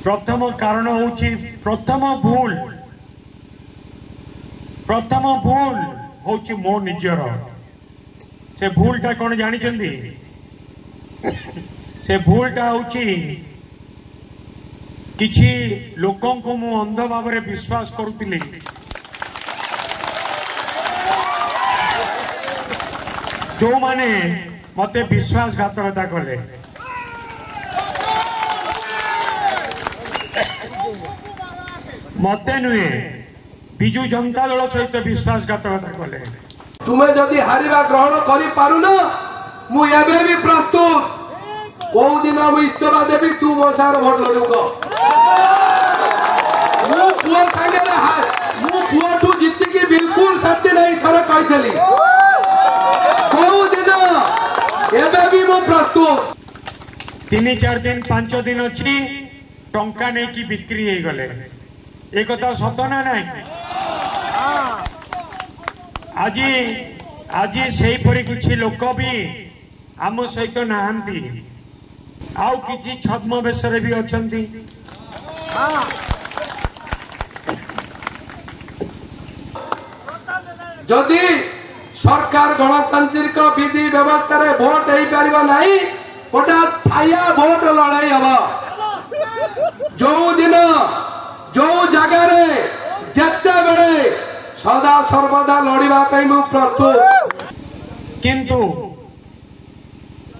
प्रथम कारण होची प्रथम भूल होची मो निजर से भूलटा कौन जानी से भूलटा होची किछि लोकों को मु अंध भाव में विश्वास करुतिली जो माने मते विश्वासघातकता कले मते नुहे बिजु जनता दल सहित विश्वासघातकता कले तुम्हें जदि हारिबा ग्रहण करि पारु न मु एबे भी प्रस्तुत को दिन मु इस्तफा देबी तू मो सार वोट लड़ू को मु पुओ संगे मु पुओ ठू जित की बिल्कुल सत्य नहीं थर कहथली को दिन एबे भी मु प्रस्तुत 3-4 दिन 5 दिन अछि टंका नै की बिक्री हे गले ए कथा सत ना नहीं आज से किसी लोक भी आम सहित नहांती आउ किछि छद्म बेसरे भी अछंती जदि सरकार गणतांत्रिक विधि व्यवस्था रे वोट हो पारिबो नहीं गोटा छाया वोट लड़ाई हम जो दिन जो जगार जिते बड़े सदा सर्वदा लड़िबा पे मु प्रस्तुत किंतु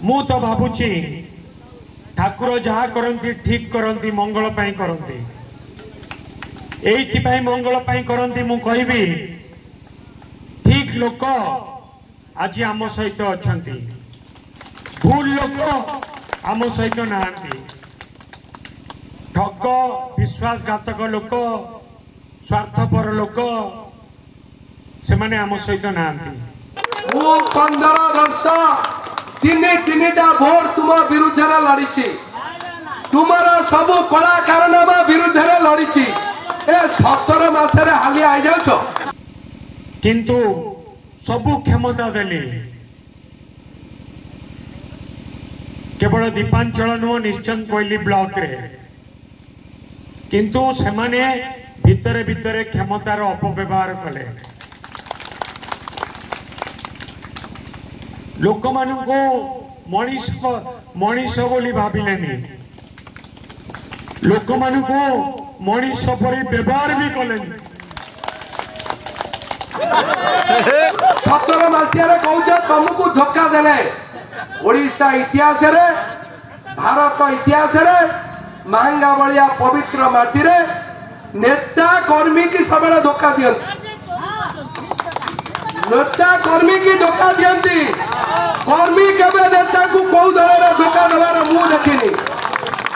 मु तो भाबुची ठाकुर जहा करंती ठीक करंती मंगल पाई करंती एइथि पाई मंगल पाई करंती मु कहबी ठीक लोक आज आम सहित अछंती भूल लोक आम सहित नांती ठग विश्वासघातक लोक स्वार्थपर लोक से माने आम सहित नांती 15 वर्ष तीन भोट तुम विरुद्ध लड़ी तुम्हारा सब कला कारनामा विरुद्ध लड़ी 17 मासरे हाली आई जाउछ किंतु सबु क्षमता देली केवल दीपांचल नुह निश्चंद कोइली ब्लॉक रे किंतु से माने भितरे भितरे क्षमतार अपव्यवहार कले लोक मानू मनीष बोली भाविलेनी लोक मानू मनीष परी व्यवहार भी कलेनी 17 मसीह कौच तुमको धोखा देले ओडिशा इतिहास रे भारत इतिहास रे महंगा बलिया पवित्र माटी रे नेता कर्मी की सब धोखा दियंती नेता कर्मी की धोखा दियंती कर्मी केबे नेता को कौ दल धोखा देवार मु देखिनी।